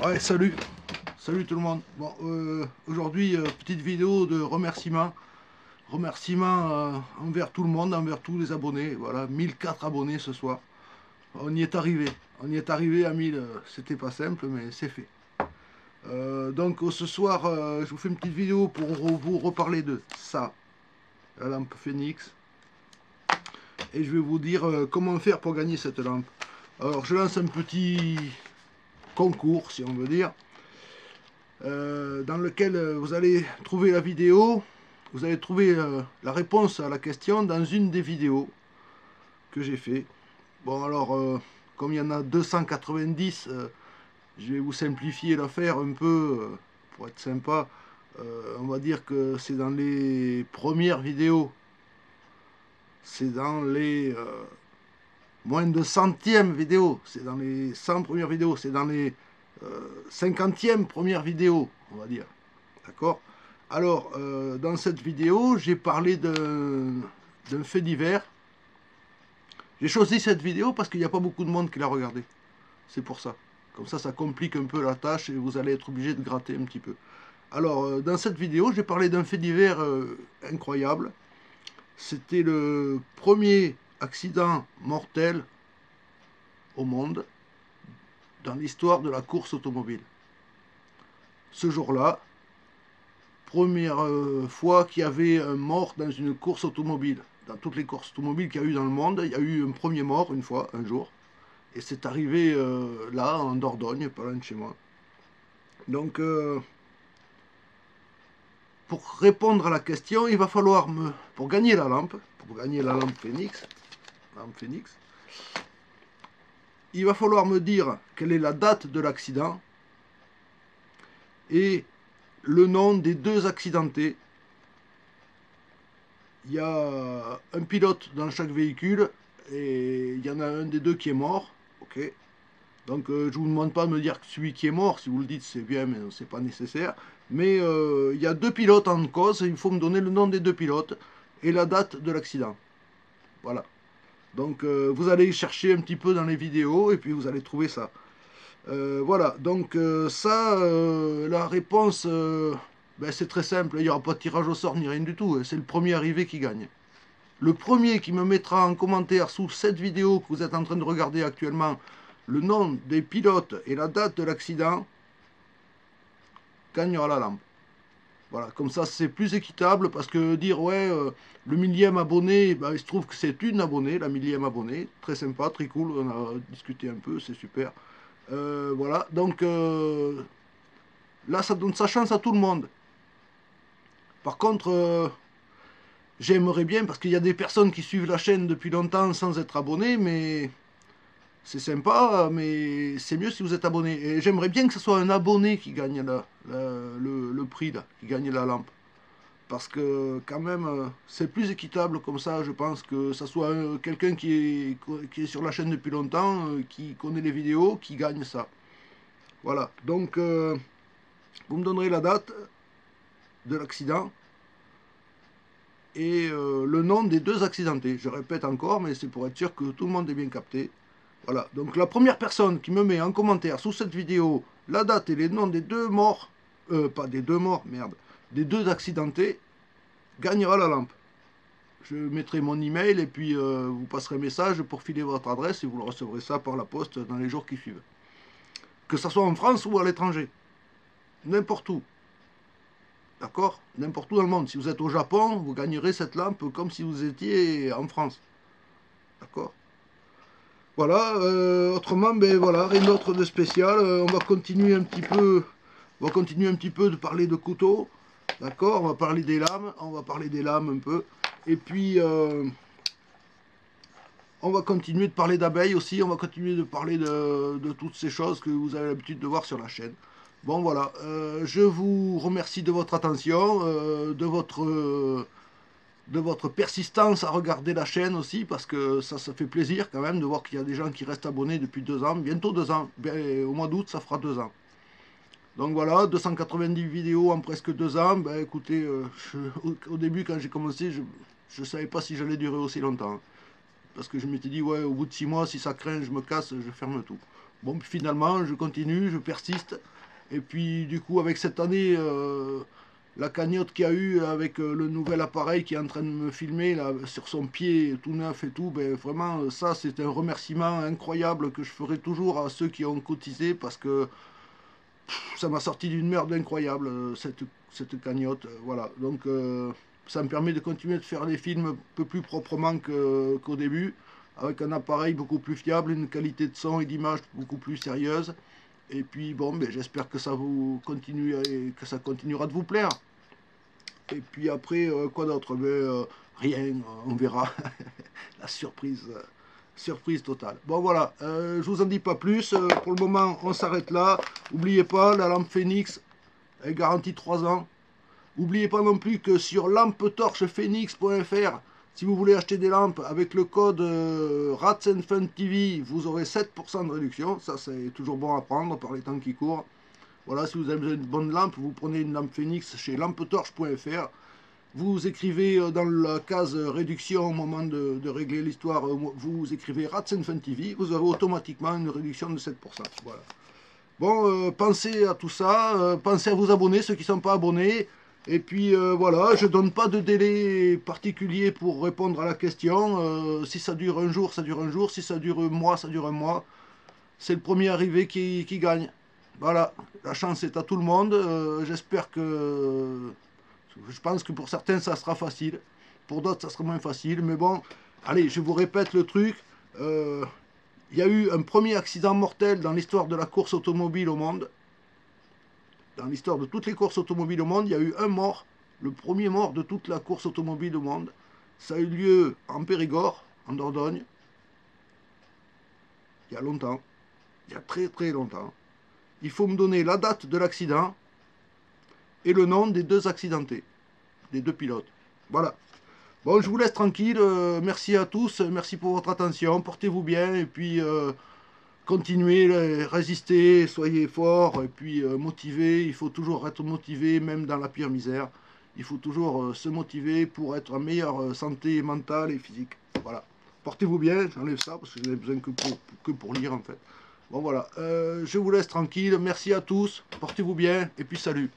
Ouais, salut, salut tout le monde. Bon, aujourd'hui, petite vidéo de remerciements. Remerciements envers tout le monde, envers tous les abonnés. Voilà, 1004 abonnés ce soir. On y est arrivé. On y est arrivé à 1000. C'était pas simple, mais c'est fait. Donc ce soir, je vous fais une petite vidéo pour vous reparler de ça, la lampe Phoenix. Et je vais vous dire comment faire pour gagner cette lampe. Alors, je lance un petit concours, si on veut dire. Dans lequel vous allez trouver la vidéo, vous allez trouver la réponse à la question dans une des vidéos que j'ai fait. Bon alors, comme il y en a 290, je vais vous simplifier l'affaire un peu, pour être sympa. On va dire que c'est dans les premières vidéos, c'est dans les moins de centièmes vidéos, c'est dans les 100 premières vidéos, c'est dans les 50e premières vidéos, on va dire. D'accord. Alors, dans cette vidéo, j'ai parlé d'un fait divers. J'ai choisi cette vidéo parce qu'il n'y a pas beaucoup de monde qui l'a regardé. C'est pour ça. Comme ça complique un peu la tâche et vous allez être obligé de gratter un petit peu. Alors, dans cette vidéo, j'ai parlé d'un fait divers incroyable. C'était le premier accident mortel au monde dans l'histoire de la course automobile. Ce jour-là, première fois qu'il y avait un mort dans une course automobile. Dans toutes les courses automobiles qu'il y a eu dans le monde, il y a eu un premier mort une fois, un jour. Et c'est arrivé là, en Dordogne, pas loin de chez moi. Donc, pour répondre à la question, il va falloir pour gagner la lampe Phoenix, il va falloir me dire quelle est la date de l'accident et le nom des deux accidentés. Il y a un pilote dans chaque véhicule et il y en a un des deux qui est mort. Ok. Donc je ne vous demande pas de me dire que celui qui est mort, si vous le dites c'est bien, mais c'est pas nécessaire. Mais il y a deux pilotes en cause, il faut me donner le nom des deux pilotes et la date de l'accident. Voilà. Donc vous allez chercher un petit peu dans les vidéos et puis vous allez trouver ça. Voilà, donc la réponse, ben, c'est très simple, il n'y aura pas de tirage au sort ni rien du tout, c'est le premier arrivé qui gagne. Le premier qui me mettra en commentaire sous cette vidéo que vous êtes en train de regarder actuellement le nom des pilotes et la date de l'accident gagnera la lampe. Voilà, comme ça c'est plus équitable parce que dire ouais, le millième abonné, ben, il se trouve que c'est une abonnée, la millième abonnée, très sympa, très cool, on a discuté un peu, c'est super. Voilà, donc là ça donne sa chance à tout le monde. Par contre, j'aimerais bien, parce qu'il y a des personnes qui suivent la chaîne depuis longtemps sans être abonnées, mais c'est sympa, mais c'est mieux si vous êtes abonné. Et j'aimerais bien que ce soit un abonné qui gagne le prix, là, qui gagne la lampe. Parce que quand même, c'est plus équitable comme ça, je pense, que ce soit quelqu'un qui est sur la chaîne depuis longtemps, qui connaît les vidéos, qui gagne ça. Voilà, donc vous me donnerez la date de l'accident et le nom des deux accidentés. Je répète encore, mais c'est pour être sûr que tout le monde est bien capté. Voilà, donc la première personne qui me met en commentaire sous cette vidéo la date et les noms des deux morts, pas des deux morts, merde, des deux accidentés, gagnera la lampe. Je mettrai mon email et puis vous passerez un message pour filer votre adresse et vous le recevrez ça par la poste dans les jours qui suivent. Que ce soit en France ou à l'étranger, n'importe où. D'accord? N'importe où dans le monde. Si vous êtes au Japon, vous gagnerez cette lampe comme si vous étiez en France. D'accord? Voilà, autrement, ben voilà, rien d'autre de spécial. On va continuer un petit peu. On va continuer un petit peu de parler de couteaux. D'accord? On va parler des lames. On va parler des lames un peu. Et puis on va continuer de parler d'abeilles aussi. On va continuer de parler de toutes ces choses que vous avez l'habitude de voir sur la chaîne. Bon voilà, je vous remercie de votre attention, de votre persistance à regarder la chaîne aussi, parce que ça fait plaisir quand même de voir qu'il y a des gens qui restent abonnés depuis 2 ans, bientôt 2 ans, au mois d'août ça fera 2 ans. Donc voilà, 290 vidéos en presque 2 ans, ben écoutez, au début quand j'ai commencé, je ne savais pas si j'allais durer aussi longtemps. Parce que je m'étais dit, ouais, au bout de 6 mois, si ça craint, je me casse, je ferme tout. Bon, puis finalement, je continue, je persiste. Et puis, du coup, avec cette année, la cagnotte qu'il y a eu avec le nouvel appareil qui est en train de me filmer là, sur son pied tout neuf et tout, ben, vraiment, ça, c'est un remerciement incroyable que je ferai toujours à ceux qui ont cotisé parce que ça m'a sorti d'une merde incroyable, cette cagnotte. Voilà. Donc, ça me permet de continuer de faire des films un peu plus proprement qu'au début, avec un appareil beaucoup plus fiable, une qualité de son et d'image beaucoup plus sérieuse. Et puis bon, ben, j'espère que ça vous continue et que ça continuera de vous plaire. Et puis après, quoi d'autre? Ben, rien, on verra. La surprise, surprise totale. Bon voilà, je vous en dis pas plus. Pour le moment, on s'arrête là. N'oubliez pas, la lampe Phoenix est garantie 3 ans. N'oubliez pas non plus que sur lampetorchephoenix.fr, si vous voulez acheter des lampes avec le code RatsandFunTV, vous aurez 7% de réduction. Ça, c'est toujours bon à prendre par les temps qui courent. Voilà, si vous avez besoin d'une bonne lampe, vous prenez une lampe Phoenix chez lampetorche.fr. Vous écrivez dans la case réduction au moment de régler l'histoire, vous écrivez RatsandFunTV, vous avez automatiquement une réduction de 7%. Voilà. Bon, pensez à tout ça, pensez à vous abonner, ceux qui ne sont pas abonnés. Et puis voilà, je ne donne pas de délai particulier pour répondre à la question. Si ça dure un jour, ça dure un jour. Si ça dure un mois, ça dure un mois. C'est le premier arrivé qui gagne. Voilà, la chance est à tout le monde. J'espère que... Je pense que pour certains, ça sera facile. Pour d'autres, ça sera moins facile. Mais bon, allez, je vous répète le truc. Euh, il y a eu un premier accident mortel dans l'histoire de la course automobile au monde. Dans l'histoire de toutes les courses automobiles au monde, il y a eu un mort, le premier mort de toute la course automobile au monde. Ça a eu lieu en Périgord, en Dordogne, il y a longtemps, il y a très très longtemps. Il faut me donner la date de l'accident et le nom des deux accidentés, des deux pilotes. Voilà. Bon, je vous laisse tranquille. Merci à tous. Merci pour votre attention. Portez-vous bien. Et puis, continuez, résistez, soyez forts. Et puis, motivez. Il faut toujours être motivé, même dans la pire misère. Il faut toujours se motiver pour être en meilleure santé mentale et physique. Voilà. Portez-vous bien. J'enlève ça parce que je n'ai besoin que pour lire, en fait. Bon, voilà. Je vous laisse tranquille. Merci à tous. Portez-vous bien. Et puis, salut.